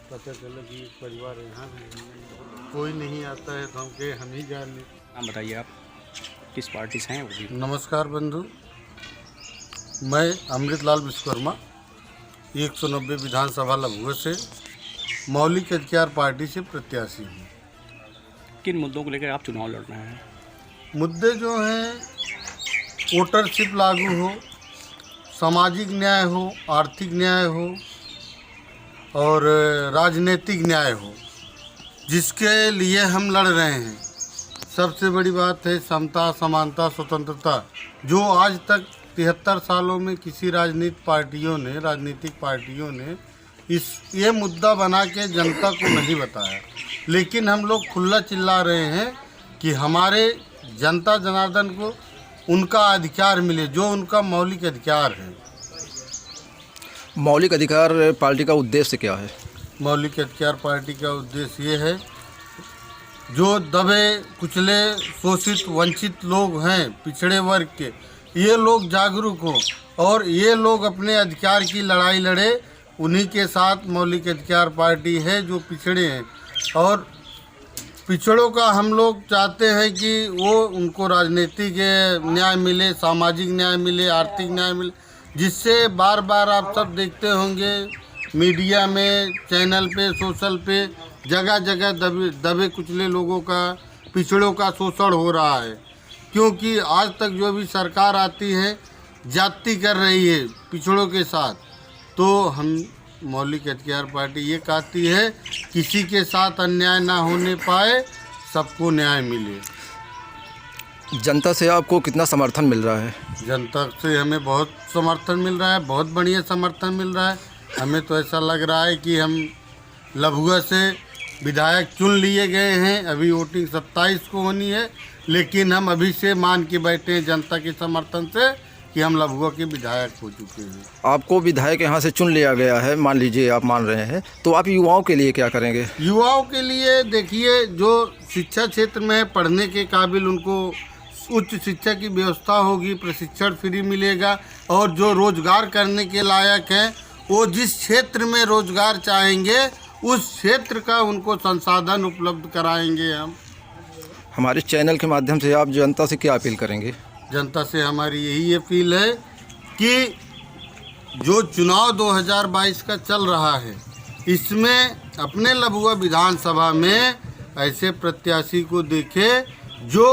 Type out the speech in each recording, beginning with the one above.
पता चला कि परिवार यहाँ भी कोई नहीं आता है तो हम कहे हम ही जान लें। नाम बताइए आप, किस पार्टी से हैं वो भी? नमस्कार बंधु, मैं अमृतलाल विश्वकर्मा 190 विधानसभा लभुआ से मौलिक अधिकार पार्टी से प्रत्याशी हूँ। किन मुद्दों को लेकर आप चुनाव लड़ रहे हैं? मुद्दे जो हैं, वोटरशिप लागू हो, सामाजिक न्याय हो, आर्थिक न्याय हो और राजनीतिक न्याय हो, जिसके लिए हम लड़ रहे हैं। सबसे बड़ी बात है समता, समानता, स्वतंत्रता, जो आज तक 73 सालों में किसी राजनीतिक पार्टियों ने ये मुद्दा बना के जनता को नहीं बताया। लेकिन हम लोग खुला चिल्ला रहे हैं कि हमारे जनता जनार्दन को उनका अधिकार मिले, जो उनका मौलिक अधिकार है। मौलिक अधिकार पार्टी का उद्देश्य क्या है? मौलिक अधिकार पार्टी का उद्देश्य ये है, जो दबे कुचले शोषित वंचित लोग हैं, पिछड़े वर्ग के, ये लोग जागरूक हों और ये लोग अपने अधिकार की लड़ाई लड़े। उन्हीं के साथ मौलिक अधिकार पार्टी है जो पिछड़े हैं, और पिछड़ों का हम लोग चाहते हैं कि वो उनको राजनीतिक न्याय मिले, सामाजिक न्याय मिले, आर्थिक न्याय मिले, जिससे बार बार आप सब देखते होंगे मीडिया में, चैनल पे, सोशल पे, जगह जगह दबे कुचले लोगों का, पिछड़ों का शोषण हो रहा है। क्योंकि आज तक जो भी सरकार आती है जाति कर रही है पिछड़ों के साथ। तो हम मौलिक अधिकार पार्टी ये कहती है किसी के साथ अन्याय ना होने पाए, सबको न्याय मिले। जनता से आपको कितना समर्थन मिल रहा है? जनता से हमें बहुत समर्थन मिल रहा है, बहुत बढ़िया समर्थन मिल रहा है। हमें तो ऐसा लग रहा है कि हम लभुआ से विधायक चुन लिए गए हैं। अभी वोटिंग 27 को होनी है, लेकिन हम अभी से मान के बैठे हैं जनता के समर्थन से कि हम लभुआ के विधायक हो चुके हैं। आपको विधायक यहाँ से चुन लिया गया है, मान लीजिए आप मान रहे हैं, तो आप युवाओं के लिए क्या करेंगे? युवाओं के लिए देखिए, जो शिक्षा क्षेत्र में पढ़ने के काबिल, उनको उच्च शिक्षा की व्यवस्था होगी, प्रशिक्षण फ्री मिलेगा, और जो रोजगार करने के लायक हैं, वो जिस क्षेत्र में रोजगार चाहेंगे उस क्षेत्र का उनको संसाधन उपलब्ध कराएंगे हम। हमारे चैनल के माध्यम से आप जनता से क्या अपील करेंगे? जनता से हमारी यही अपील है कि जो चुनाव 2022 का चल रहा है, इसमें अपने लभुआ विधानसभा में ऐसे प्रत्याशी को देखे जो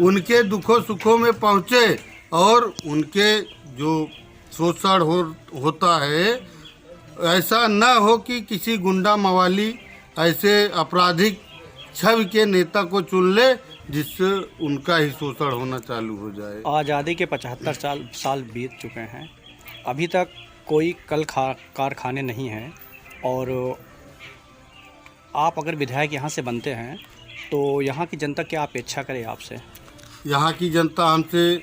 उनके दुखों सुखों में पहुँचे, और उनके जो शोषण होता है, ऐसा न हो कि किसी गुंडा मवाली ऐसे आपराधिक छवि के नेता को चुन ले जिससे उनका ही शोषण होना चालू हो जाए। आज़ादी के 75 साल बीत चुके हैं, अभी तक कोई कल कारखाने नहीं हैं, और आप अगर विधायक यहाँ से बनते हैं तो यहाँ की जनता क्या अपेक्षा करे आपसे? यहाँ की जनता हमसे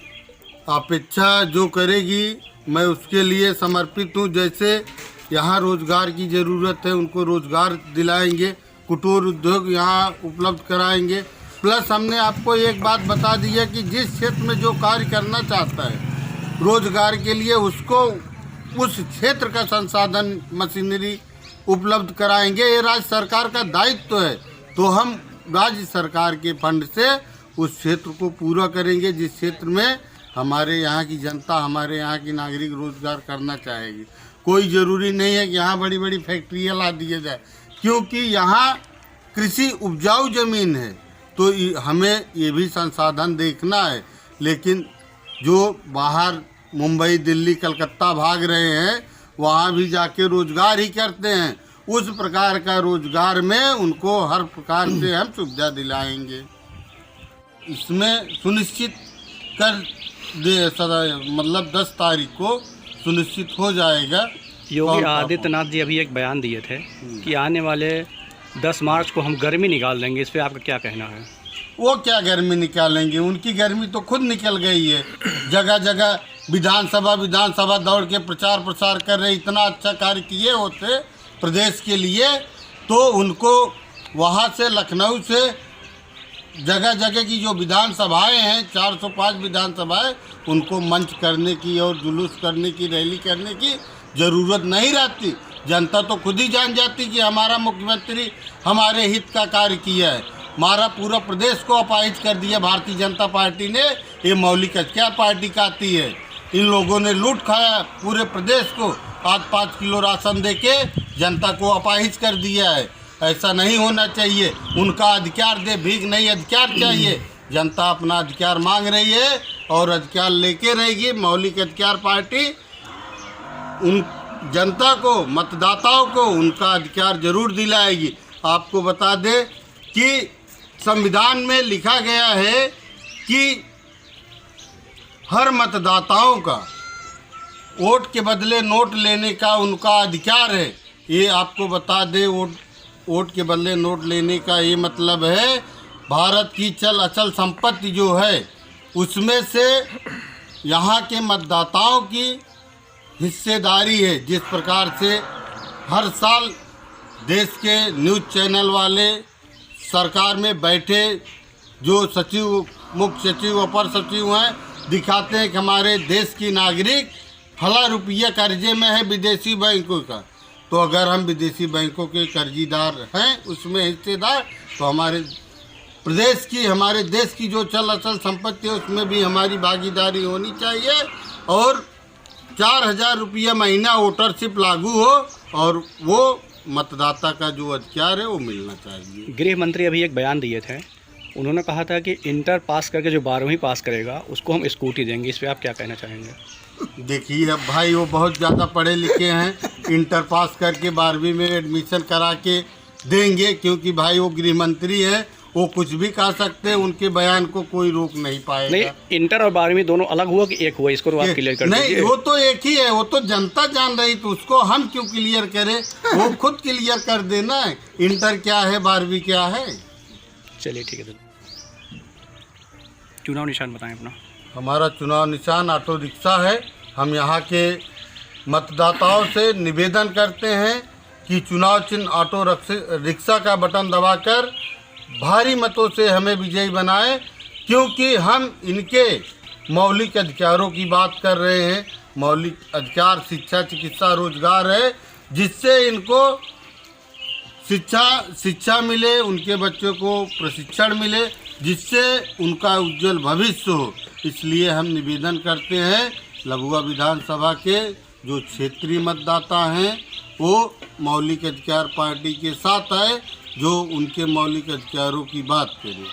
अपेक्षा जो करेगी, मैं उसके लिए समर्पित हूँ। जैसे यहाँ रोजगार की ज़रूरत है, उनको रोजगार दिलाएंगे, कुटीर उद्योग यहाँ उपलब्ध कराएंगे। प्लस हमने आपको एक बात बता दी है कि जिस क्षेत्र में जो कार्य करना चाहता है रोजगार के लिए, उसको उस क्षेत्र का संसाधन, मशीनरी उपलब्ध कराएंगे। ये राज्य सरकार का दायित्व है, तो हम राज्य सरकार के फंड से उस क्षेत्र को पूरा करेंगे जिस क्षेत्र में हमारे यहाँ की जनता, हमारे यहाँ की नागरिक रोजगार करना चाहेगी। कोई ज़रूरी नहीं है कि यहाँ बड़ी बड़ी फैक्ट्रियाँ ला दिए जाए, क्योंकि यहाँ कृषि उपजाऊ ज़मीन है, तो हमें ये भी संसाधन देखना है। लेकिन जो बाहर मुंबई, दिल्ली, कलकत्ता भाग रहे हैं, वहाँ भी जाके रोजगार ही करते हैं। उस प्रकार का रोजगार में उनको हर प्रकार से हम सुविधा दिलाएंगे। इसमें सुनिश्चित कर दे मतलब 10 तारीख को सुनिश्चित हो जाएगा। योगी आदित्यनाथ जी अभी एक बयान दिए थे कि आने वाले 10 मार्च को हम गर्मी निकाल देंगे, इस पे आपका क्या कहना है? वो क्या गर्मी निकालेंगे, उनकी गर्मी तो खुद निकल गई है। जगह जगह विधानसभा दौड़ के प्रचार प्रसार कर रहे, इतना अच्छा कार्य किए होते प्रदेश के लिए, तो उनको वहाँ से लखनऊ से जगह जगह की जो विधानसभाएं हैं 405 विधानसभाएं, उनको मंच करने की और जुलूस करने की, रैली करने की ज़रूरत नहीं रहती। जनता तो खुद ही जान जाती कि हमारा मुख्यमंत्री हमारे हित का कार्य किया है। हमारा पूरा प्रदेश को अपाहिज कर दिया भारतीय जनता पार्टी ने। ये मौलिक अधिकार पार्टी का आती है। इन लोगों ने लूट खाया पूरे प्रदेश को, 5-5 किलो राशन देके जनता को अपाहिज कर दिया है। ऐसा नहीं होना चाहिए। उनका अधिकार दे, भीख नहीं अधिकार चाहिए। जनता अपना अधिकार मांग रही है और अधिकार लेके रहेगी। मौलिक अधिकार पार्टी उन जनता को, मतदाताओं को उनका अधिकार जरूर दिलाएगी। आपको बता दें कि संविधान में लिखा गया है कि हर मतदाताओं का वोट के बदले नोट लेने का उनका अधिकार है। ये आपको बता दें, वोट के बदले नोट लेने का ये मतलब है भारत की चल अचल संपत्ति जो है उसमें से यहाँ के मतदाताओं की हिस्सेदारी है। जिस प्रकार से हर साल देश के न्यूज़ चैनल वाले सरकार में बैठे जो सचिव, मुख्य सचिव, अपर सचिव हैं, दिखाते हैं कि हमारे देश की नागरिक फला रुपया कर्जे में है विदेशी बैंकों का। तो अगर हम विदेशी बैंकों के कर्जीदार हैं, उसमें हिस्सेदार, तो हमारे प्रदेश की, हमारे देश की जो चल अचल संपत्ति है उसमें भी हमारी भागीदारी होनी चाहिए और 4,000 रुपया महीना वोटरशिप लागू हो और वो मतदाता का जो अधिकार है वो मिलना चाहिए। गृह मंत्री अभी एक बयान दिए थे, उन्होंने कहा था कि इंटर पास करके जो 12वीं पास करेगा उसको हम स्कूटी देंगे, इस पर आप क्या कहना चाहेंगे? देखिए अब भाई वो बहुत ज़्यादा पढ़े लिखे हैं, इंटर पास करके 12वीं में एडमिशन करा के देंगे, क्योंकि भाई वो गृह मंत्री है, वो कुछ भी कह सकते हैं, उनके बयान को कोई रोक नहीं पाएगा। नहीं, इंटर और 12वीं दोनों अलग हुआ कि एक हुआ, इसको तो आप क्लियर कर दीजिए। नहीं, वो तो एक ही है, वो तो जनता जान रही, तो उसको हम क्यों क्लियर करें, वो खुद क्लियर कर देना है इंटर क्या है 12वीं क्या है। चलिए ठीक है। चुनाव निशान बताएं अपना। हमारा चुनाव निशान ऑटो रिक्शा है। हम यहाँ के मतदाताओं से निवेदन करते हैं कि चुनाव चिन्ह ऑटो रिक्शा का बटन दबाकर भारी मतों से हमें विजयी बनाएं, क्योंकि हम इनके मौलिक अधिकारों की बात कर रहे हैं। मौलिक अधिकार शिक्षा, चिकित्सा, रोजगार है, जिससे इनको शिक्षा मिले, उनके बच्चों को प्रशिक्षण मिले, जिससे उनका उज्जवल भविष्य हो। इसलिए हम निवेदन करते हैं लभुआ विधानसभा के जो क्षेत्रीय मतदाता हैं वो मौलिक अधिकार पार्टी के साथ आए, जो उनके मौलिक अधिकारों की बात करें।